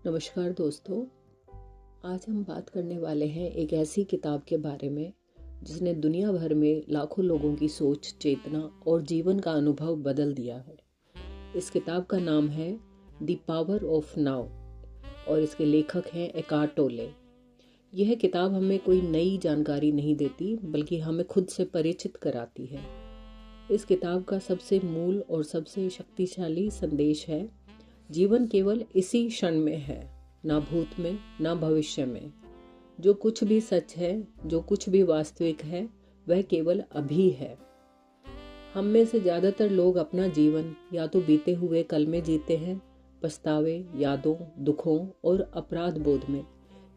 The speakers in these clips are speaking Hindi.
नमस्कार दोस्तों। आज हम बात करने वाले हैं एक ऐसी किताब के बारे में जिसने दुनिया भर में लाखों लोगों की सोच, चेतना और जीवन का अनुभव बदल दिया है। इस किताब का नाम है द पावर ऑफ नाउ और इसके लेखक हैं एकार्ट टोले। यह किताब हमें कोई नई जानकारी नहीं देती बल्कि हमें खुद से परिचित कराती है। इस किताब का सबसे मूल और सबसे शक्तिशाली संदेश है, जीवन केवल इसी क्षण में है, ना भूत में ना भविष्य में। जो कुछ भी सच है, जो कुछ भी वास्तविक है, वह केवल अभी है। हम में से ज़्यादातर लोग अपना जीवन या तो बीते हुए कल में जीते हैं, पछतावे, यादों, दुखों और अपराध बोध में,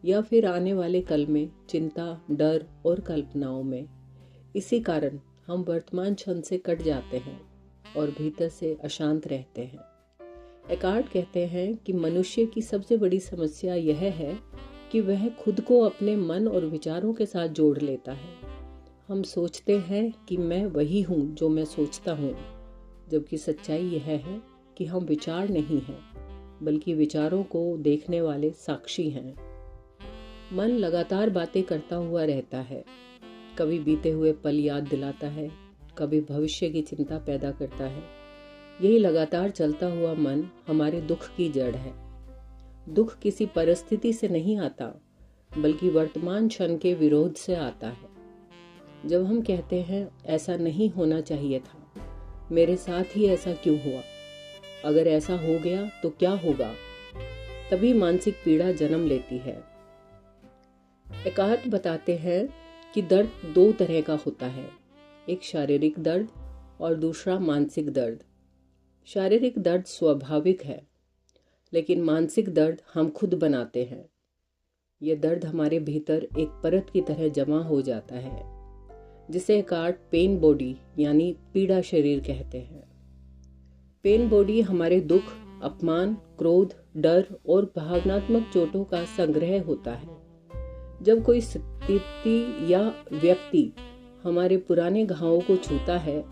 या फिर आने वाले कल में चिंता, डर और कल्पनाओं में। इसी कारण हम वर्तमान क्षण से कट जाते हैं और भीतर से अशांत रहते हैं। एकार्ट कहते हैं कि मनुष्य की सबसे बड़ी समस्या यह है कि वह खुद को अपने मन और विचारों के साथ जोड़ लेता है। हम सोचते हैं कि मैं वही हूँ जो मैं सोचता हूँ, जबकि सच्चाई यह है कि हम विचार नहीं हैं, बल्कि विचारों को देखने वाले साक्षी हैं। मन लगातार बातें करता हुआ रहता है, कभी बीते हुए पल याद दिलाता है, कभी भविष्य की चिंता पैदा करता है। यही लगातार चलता हुआ मन हमारे दुख की जड़ है। दुख किसी परिस्थिति से नहीं आता, बल्कि वर्तमान क्षण के विरोध से आता है। जब हम कहते हैं ऐसा नहीं होना चाहिए था, मेरे साथ ही ऐसा क्यों हुआ, अगर ऐसा हो गया तो क्या होगा, तभी मानसिक पीड़ा जन्म लेती है। एकार्ट बताते हैं कि दर्द दो तरह का होता है, एक शारीरिक दर्द और दूसरा मानसिक दर्द। शारीरिक दर्द स्वाभाविक है, लेकिन मानसिक दर्द हम खुद बनाते हैं। यह दर्द हमारे भीतर एक परत की तरह जमा हो जाता है, जिसे एकार्ट पेन बॉडी यानी पीड़ा शरीर कहते हैं। पेन बॉडी हमारे दुख, अपमान, क्रोध, डर और भावनात्मक चोटों का संग्रह होता है। जब कोई स्थिति या व्यक्ति हमारे पुराने घावों को छूता है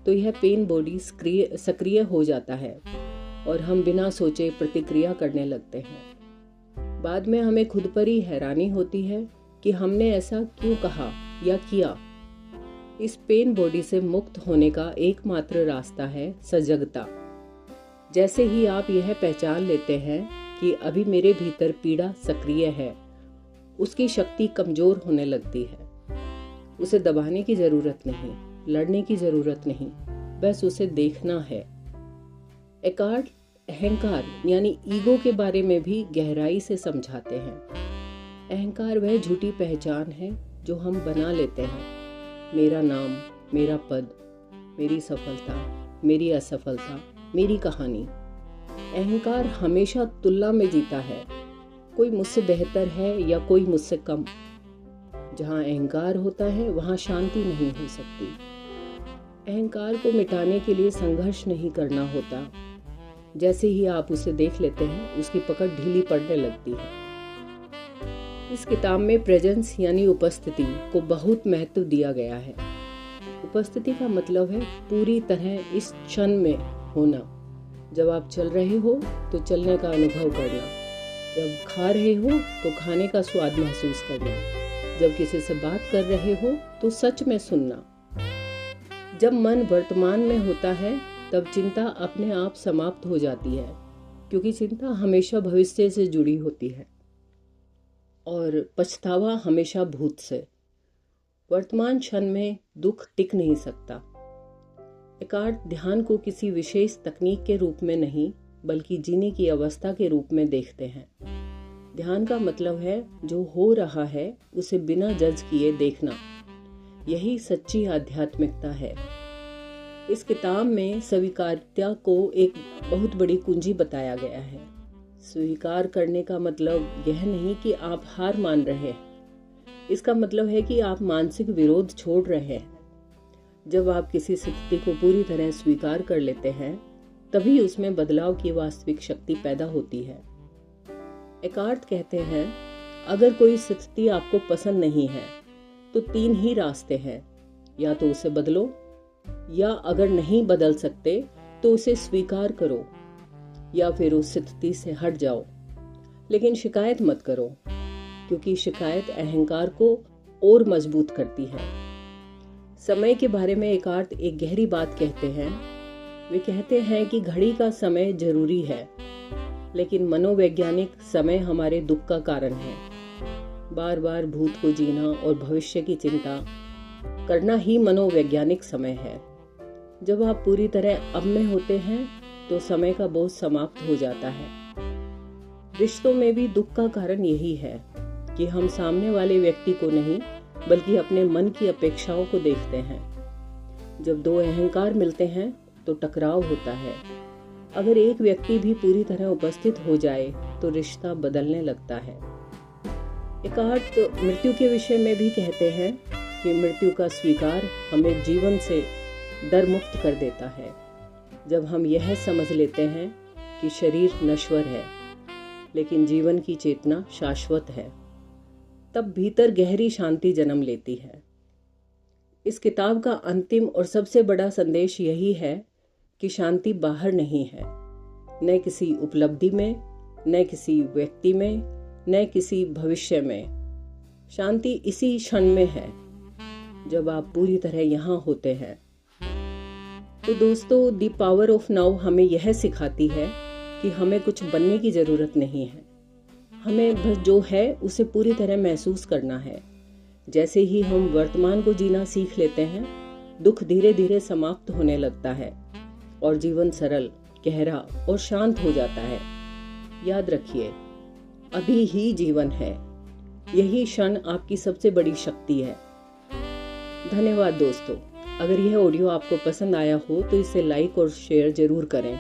तो यह पेन बॉडी सक्रिय हो जाता है और हम बिना सोचे प्रतिक्रिया करने लगते हैं। बाद में हमें खुद पर ही हैरानी होती है कि हमने ऐसा क्यों कहा या किया। इस पेन बॉडी से मुक्त होने का एकमात्र रास्ता है सजगता। जैसे ही आप यह पहचान लेते हैं कि अभी मेरे भीतर पीड़ा सक्रिय है, उसकी शक्ति कमजोर होने लगती है। उसे दबाने की जरूरत नहीं, लड़ने की जरूरत नहीं, बस उसे देखना है। एकार्ट अहंकार यानी ईगो के बारे में भी गहराई से समझाते हैं। अहंकार वह झूठी पहचान है जो हम बना लेते हैं। मेरा नाम, मेरा पद, मेरी सफलता, मेरी असफलता, मेरी कहानी। अहंकार हमेशा तुलना में जीता है, कोई मुझसे बेहतर है या कोई मुझसे कम। जहाँ अहंकार होता है वहाँ शांति नहीं हो सकती। अहंकार को मिटाने के लिए संघर्ष नहीं करना होता। जैसे ही आप उसे देख लेते हैं, उसकी पकड़ ढीली पड़ने लगती है। इस किताब में प्रेजेंस यानी उपस्थिति को बहुत महत्व दिया गया है। उपस्थिति का मतलब है पूरी तरह इस क्षण में होना। जब आप चल रहे हो तो चलने का अनुभव करना, जब खा रहे हो तो खाने का स्वाद महसूस करना, जब किसी से बात कर रहे हो तो सच में सुनना। जब मन वर्तमान में होता है तब चिंता अपने आप समाप्त हो जाती है, क्योंकि चिंता हमेशा भविष्य से जुड़ी होती है और पछतावा हमेशा भूत से। वर्तमान क्षण में दुख टिक नहीं सकता। एकार्ट ध्यान को किसी विशेष तकनीक के रूप में नहीं, बल्कि जीने की अवस्था के रूप में देखते हैं। ध्यान का मतलब है जो हो रहा है उसे बिना जज किए देखना। यही सच्ची आध्यात्मिकता है। इस किताब में स्वीकार्यता को एक बहुत बड़ी कुंजी बताया गया है। स्वीकार करने का मतलब यह नहीं कि आप हार मान रहे हैं, इसका मतलब है कि आप मानसिक विरोध छोड़ रहे हैं। जब आप किसी स्थिति को पूरी तरह स्वीकार कर लेते हैं, तभी उसमें बदलाव की वास्तविक शक्ति पैदा होती है। एकार्ट कहते हैं, अगर कोई स्थिति आपको पसंद नहीं है तो तीन ही रास्ते हैं, या तो उसे बदलो, या अगर नहीं बदल सकते तो उसे स्वीकार करो, या फिर उस स्थिति से हट जाओ। लेकिन शिकायत मत करो, क्योंकि शिकायत अहंकार को और मजबूत करती है। समय के बारे में एकार्ट एक गहरी बात कहते हैं। वे कहते हैं कि घड़ी का समय जरूरी है, लेकिन मनोवैज्ञानिक समय हमारे दुख का कारण है। बार बार भूत को जीना और भविष्य की चिंता करना ही मनोवैज्ञानिक समय है। जब आप पूरी तरह अब में होते हैं तो समय का बोझ समाप्त हो जाता है। रिश्तों में भी दुख का कारण यही है कि हम सामने वाले व्यक्ति को नहीं बल्कि अपने मन की अपेक्षाओं को देखते हैं। जब दो अहंकार मिलते हैं तो टकराव होता है। अगर एक व्यक्ति भी पूरी तरह उपस्थित हो जाए तो रिश्ता बदलने लगता है। एकार्ट मृत्यु के विषय में भी कहते हैं कि मृत्यु का स्वीकार हमें जीवन से डर मुक्त कर देता है। जब हम यह समझ लेते हैं कि शरीर नश्वर है लेकिन जीवन की चेतना शाश्वत है, तब भीतर गहरी शांति जन्म लेती है। इस किताब का अंतिम और सबसे बड़ा संदेश यही है कि शांति बाहर नहीं है, न किसी उपलब्धि में, न किसी व्यक्ति में, न किसी भविष्य में। शांति इसी क्षण में है जब आप पूरी तरह यहाँ होते हैं। तो दोस्तों, द पावर ऑफ नाउ हमें यह सिखाती है कि हमें कुछ बनने की जरूरत नहीं है। हमें बस जो है उसे पूरी तरह महसूस करना है। जैसे ही हम वर्तमान को जीना सीख लेते हैं, दुख धीरे धीरे समाप्त होने लगता है और जीवन सरल, गहरा और शांत हो जाता है। याद रखिए, अभी ही जीवन है। यही क्षण आपकी सबसे बड़ी शक्ति है। धन्यवाद दोस्तों। अगर यह ऑडियो आपको पसंद आया हो तो इसे लाइक और शेयर जरूर करें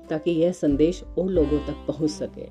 ताकि यह संदेश और लोगों तक पहुंच सके।